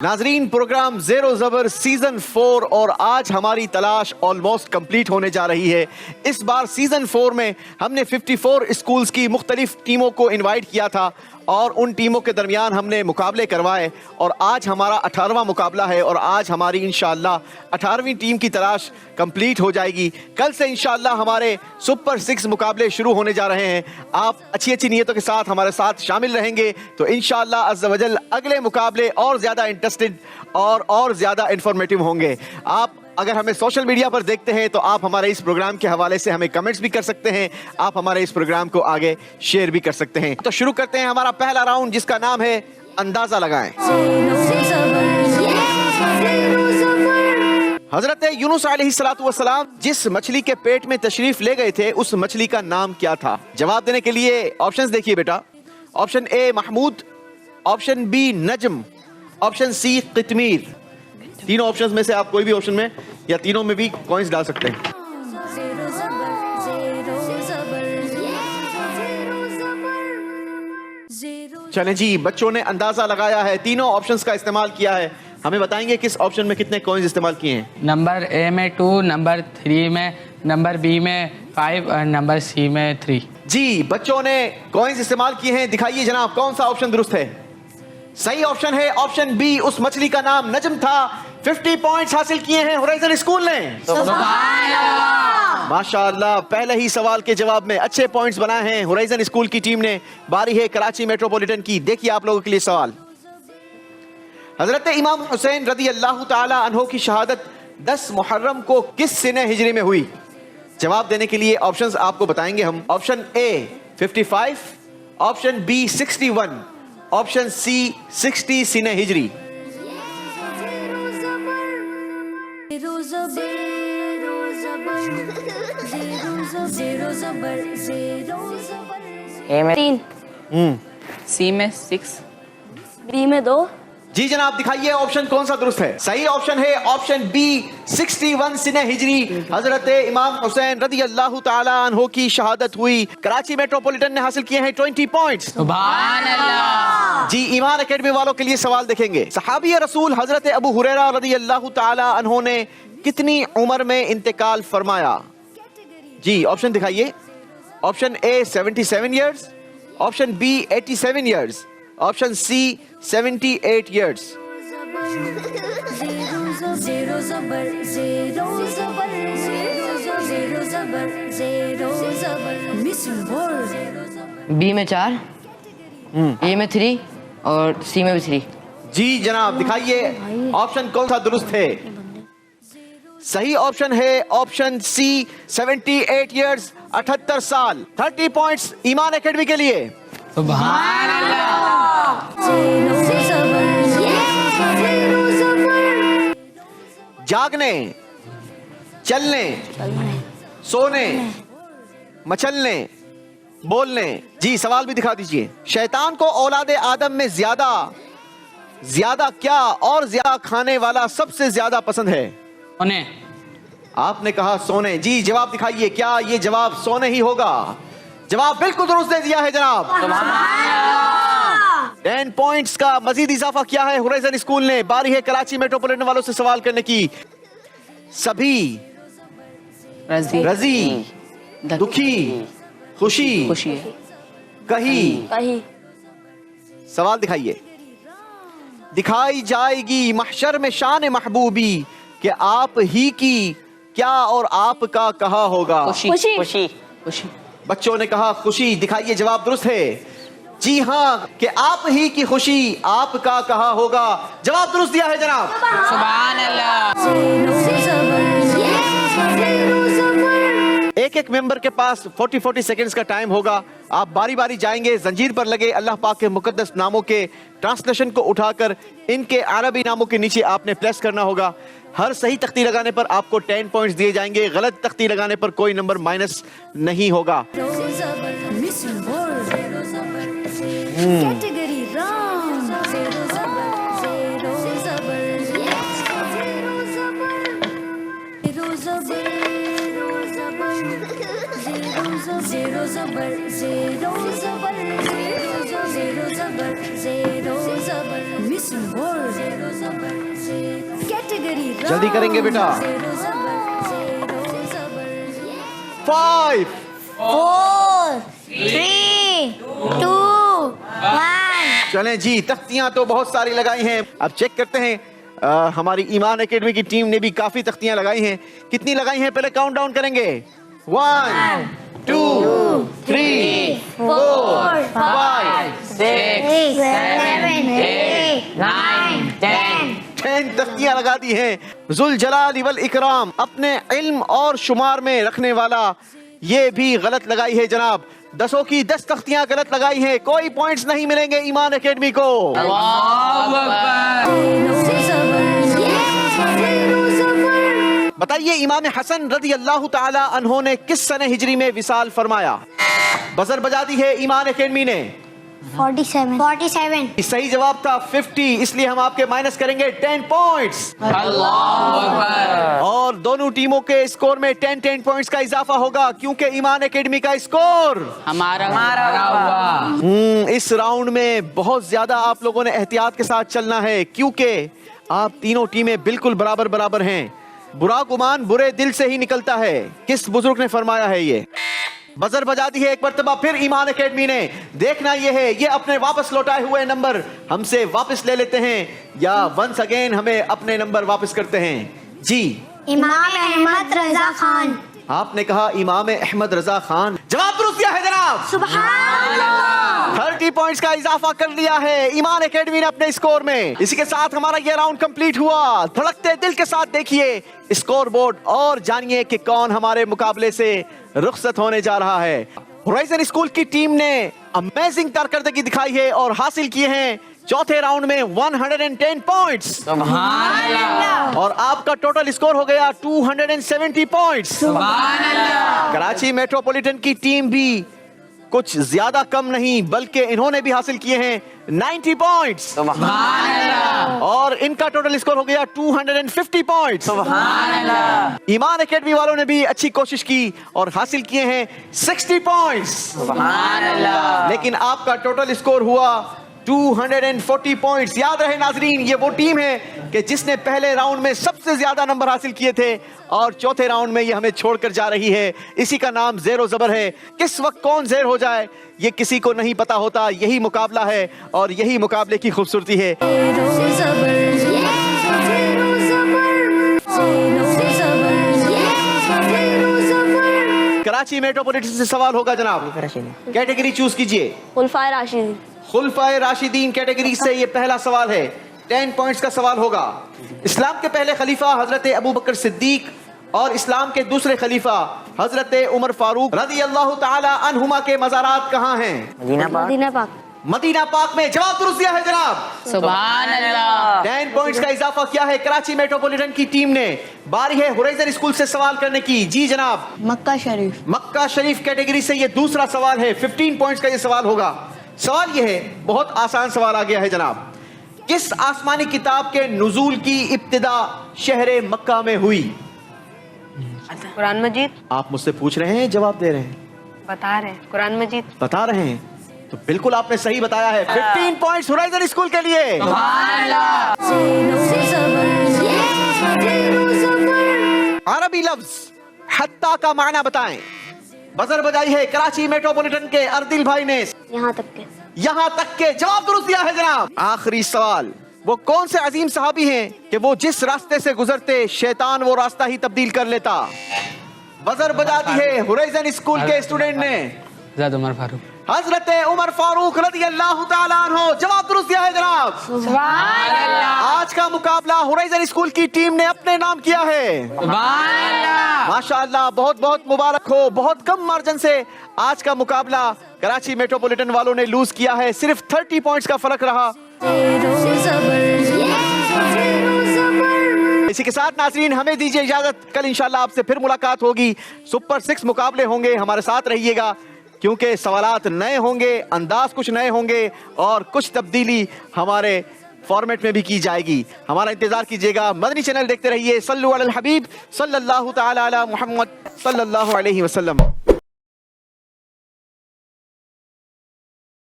नाजरीन, प्रोग्राम ज़ेरो ज़बर सीजन 4 और आज हमारी तलाश ऑलमोस्ट कंप्लीट होने जा रही है। इस बार सीजन 4 में हमने 54 स्कूल्स की मुख्तलिफ टीमों को इनवाइट किया था और उन टीमों के दरमियान हमने मुकाबले करवाए और आज हमारा 18वां मुकाबला है और आज हमारी इंशाअल्लाह 18वीं टीम की तलाश कंप्लीट हो जाएगी। कल से इंशाअल्लाह हमारे सुपर 6 मुकाबले शुरू होने जा रहे हैं। आप अच्छी अच्छी नीयतों के साथ हमारे साथ शामिल रहेंगे तो इंशाअल्लाह अज़्ज़ वजल अगले मुकाबले और ज़्यादा इंटरेस्टेड और ज़्यादा इंफॉर्मेटिव होंगे। आप अगर हमें सोशल मीडिया पर देखते हैं तो आप हमारे इस प्रोग्राम के हवाले से हमें कमेंट्स भी कर सकते हैं, आप हमारे इस प्रोग्राम को आगे शेयर भी कर सकते हैं। तो शुरू करते हैं हमारा पहला राउंड जिसका नाम है अंदाजा लगाएं। हजरत यूनुस अलैहिस्सलातु वस्सलाम जिस मछली के पेट में तशरीफ ले गए थे उस मछली का नाम क्या था? जवाब देने के लिए ऑप्शंस देखिए बेटा। Option A Mahmood, option B Najam, option C Qitmir. तीनों ऑप्शंस में से आप कोई भी ऑप्शन में या तीनों में भी कॉइंस डाल सकते हैं। चलें जी, बच्चों ने अंदाजा लगाया है, तीनों ऑप्शंस का इस्तेमाल किया है। हमें बताएंगे किस ऑप्शन में कितने कॉइंस इस्तेमाल किए हैं? नंबर ए में 2, नंबर 3 में, नंबर बी में 5 और नंबर सी में 3। जी, बच्चों ने कॉइंस इस्तेमाल किए हैं। दिखाइए जनाब कौन सा ऑप्शन दुरुस्त है? सही ऑप्शन है ऑप्शन बी, उस मछली का नाम नजम था। 50 पॉइंट्स हासिल किए हैं होराइजन स्कूल ने। माशाअल्लाह, पहले ही सवाल के जवाब में अच्छे पॉइंट्स बनाए हैं होराइजन स्कूल की टीम ने। बारी है कराची मेट्रोपॉलिटन की। देखिए आप लोगों के लिए सवाल। हजरत इमाम हुसैन रदी अल्लाह ताला अन्हो की शहादत 10 मुहर्रम को किस सिने हिजरी में हुई? जवाब देने के लिए ऑप्शंस आपको बताएंगे हम। Option A 55, option B 61, option C 60 सिने हिजरी। ए में 3, सी में 6, बी में 2। जी जनाब, दिखाइए ऑप्शन कौन सा दुरुस्त है? सही ऑप्शन है ऑप्शन बी 61 सिने हिजरी। हजरत इमाम हुसैन रदी अल्लाह ताला अन्हो की शहादत हुई। कराची मेट्रोपॉलिटन ने हासिल किए हैं 20 पॉइंट्स। सुभान अल्लाह। जी, ईमान एकेडमी वालों के लिए सवाल देखेंगे। सहाबी रसूल हजरत अबू हुरैरा रदी अल्लाह ताला अन्हो ने कितनी उम्र में इंतकाल फरमाया? जी, ऑप्शन दिखाइए। Option A 77 years, option B 87 years, option C 78 years. B में 4, ए में 3 और सी में भी 3। जी जनाब, दिखाइए ऑप्शन कौन सा दुरुस्त है? सही ऑप्शन है ऑप्शन सी 78 इयर्स, 78 साल। 30 पॉइंट्स ईमान एकेडमी के लिए। सुभान अल्लाह। जागने, चलने, सोने, मचलने, बोलने। जी, सवाल भी दिखा दीजिए। शैतान को औलादे आदम में ज्यादा क्या और ज्यादा खाने वाला सबसे ज्यादा पसंद है? सोने। आपने कहा सोने। जी, जवाब दिखाइए। क्या ये जवाब सोने ही होगा? जवाब बिल्कुल दुरुस्त दे दिया है जनाब। 10 पॉइंट्स का मजीद इजाफा किया है होराइजन स्कूल ने। बारी है कराची मेट्रोपॉलिटन वालों से सवाल करने की। सभी, रजी, दुखी, खुशी, कही। सवाल दिखाइए। दिखाई जाएगी महशर में शान महबूबी कि आप ही की क्या और आपका कहा होगा? खुशी। बच्चों ने कहा खुशी। दिखाइए जवाब दुरुस्त है। जी हाँ, कि आप ही की खुशी आपका कहा होगा। जवाब दुरुस्त दिया है जनाब। सुभान अल्लाह। एक मेंबर के पास 40 सेकंड्स का टाइम होगा। आप बारी बारी जाएंगे, जंजीर पर लगे अल्लाह पाक के मुकद्दस नामों के ट्रांसलेशन को उठाकर इनके अरबी नामों के नीचे आपने प्रेस करना होगा। हर सही तख्ती लगाने पर आपको 10 पॉइंट्स दिए जाएंगे। गलत तख्ती लगाने पर कोई नंबर माइनस नहीं होगा। जल्दी करेंगे बेटा। 5 4 3 2 1 चलें जी, तख्तियां तो बहुत सारी लगाई हैं। अब चेक करते हैं हमारी ईमान एकेडमी की टीम ने भी काफी तख्तियां लगाई हैं। कितनी लगाई हैं पहले काउंट डाउन करेंगे। 1 2 3 4 5 6 7 8 9 10 10 तख्तियां लगा दी हैं। जुल जलाल वल इकराम अपने इल्म और शुमार में रखने वाला, ये भी गलत लगाई है जनाब। 10 की 10 तख्तियां गलत लगाई हैं। कोई पॉइंट्स नहीं मिलेंगे ईमान एकेडमी को। बताइए इमाम हसन रज़ी अल्लाह ताला अन्हो ने किस सने हिजरी में विसाल फरमाया। बजर बजा दी है ईमान एकेडमी ने। 47 सही जवाब था 50, इसलिए हम आपके माइनस करेंगे 10 पॉइंट्स। और दोनों टीमों के स्कोर में 10 पॉइंट्स का इजाफा होगा, क्योंकि ईमान एकेडमी का स्कोर हमारा हुआ। इस राउंड में बहुत ज्यादा आप लोगों ने एहतियात के साथ चलना है, क्योंकि आप तीनों टीमें बिल्कुल बराबर बराबर हैं। बुरा गुमान बुरे दिल से ही निकलता है। किस बुजुर्ग ने फरमाया है ये। बजर बजा दी है एक मर्तबा फिर ईमान एकेडमी ने। देखना ये है, ये अपने वापस लौटाए हुए नंबर हमसे वापस ले लेते हैं या वंस अगेन हमें अपने नंबर वापस करते हैं। जी, इमाम अहमद रजा खान। आपने कहा इमाम अहमद रजा खान। जवाब दुरुस्त है जनाब। सुभान अल्लाह। 30 पॉइंट्स का इजाफा कर लिया है ईमान एकेडमी ने अपने स्कोर में। इसी के साथ हमारा ये राउंड कंप्लीट हुआ। धड़कते दिल के साथ देखिए स्कोर बोर्ड और जानिए कि कौन हमारे मुकाबले से रुखसत होने जा रहा है। होराइजन स्कूल की टीम ने अमेजिंग कारकर्दगी दिखाई है और हासिल किए हैं चौथे राउंड में 110 पॉइंट्स। और आपका टोटल स्कोर हो गया 270 पॉइंट्स। कराची मेट्रोपॉलिटन की टीम भी कुछ ज्यादा कम नहीं, बल्कि इन्होंने भी हासिल किए हैं 90 पॉइंट्स। और इनका टोटल स्कोर हो गया 250 पॉइंट्स। ईमान एकेडमी वालों ने भी अच्छी कोशिश की और हासिल किए हैं 60 पॉइंट्स। लेकिन आपका टोटल स्कोर हुआ 240 पॉइंट्स। याद रहे नाजरीन, ये वो टीम है कि जिसने पहले राउंड में सबसे ज्यादा नंबर हासिल किए थे और चौथे राउंड में ये हमें छोड़कर जा रही है। इसी का नाम ज़ेरो ज़बर है। किस वक्त कौन ज़ेर हो जाए ये किसी को नहीं पता होता। यही मुकाबला है और यही मुकाबले की खूबसूरती है। कराची मेट्रोपॉलिटन से सवाल होगा जनाब। कैटेगरी चूज कीजिए। खुलफाए राशिदीन। खुलफाए राशिदीन कैटेगरी से ये पहला सवाल है। 10 पॉइंट्स का सवाल होगा। इस्लाम के पहले खलीफा हजरत अबू बकर सिद्दीक और इस्लाम के दूसरे खलीफा हजरत उमर फारूक रज़ी अल्लाह ताला अन्हुमा के मज़ारात कहाँ हैं। मदीना पाक। मदीना पाक में। जवाब दुरुस्त है जनाब। सुभान अल्लाह। 10 पॉइंट्स का इजाफा किया है कराची मेट्रोपॉलिटन की टीम ने। बारी है होराइजन स्कूल से सवाल करने की। जी जनाब। मक्का शरीफ। मक्का शरीफ कैटेगरी से ये दूसरा सवाल है। 15 पॉइंट्स का ये सवाल होगा। सवाल ये है, बहुत आसान सवाल आ गया है जनाब। किस आसमानी किताब के नुज़ूल की इब्तिदा शहर मक्का में हुई। कुरान मजीद। आप मुझसे पूछ रहे हैं, जवाब दे रहे हैं। बता रहे हैं कुरान मजीद। बता रहे हैं तो बिल्कुल आपने सही बताया है। 15 पॉइंट्स होराइजन स्कूल के लिए। अरबी लफ्ज हत्ता का माना बताएं। बजर बजाई है कराची मेट्रोपॉलिटन के अर्दिल भाई ने। यहाँ तक के। यहाँ तक के। जवाब दुरुस्त दिया है जनाब। आखिरी सवाल, वो कौन से अजीम सहाबी हैं कि वो जिस रास्ते से गुजरते शैतान वो रास्ता ही तब्दील कर लेता। बजर बजा दी है होराइजन स्कूल के स्टूडेंट ने। हज़रत उमर फारूक। हजरत उमर फारूक रज़ी अल्लाह ताला अन्हो। जवाब दुरुस्त दिया है जनाब। सुभान अल्लाह। आज का मुकाबला होराइजन स्कूल की टीम ने अपने नाम किया है। सुभान अल्लाह। माशाअल्लाह, बहुत बहुत मुबारक हो। बहुत कम मार्जिन से आज का मुकाबला कराची मेट्रोपॉलिटन वालों ने लूज किया है। सिर्फ 30 पॉइंट्स का फर्क रहा। इसी के साथ नाज़रीन हमें दीजिए इजाजत। कल इंशाल्लाह आपसे फिर मुलाकात होगी। सुपर 6 मुकाबले होंगे, हमारे साथ रहिएगा, क्योंकि सवालात नए होंगे, अंदाज कुछ नए होंगे और कुछ तब्दीली हमारे फॉर्मेट में भी की जाएगी। हमारा इंतजार कीजिएगा। मदनी चैनल देखते रहिए। सल्लु अलल हबीब सल्लल्लाहु तआला अला मुहम्मद सल्लल्लाहु अलैहि वसल्लम।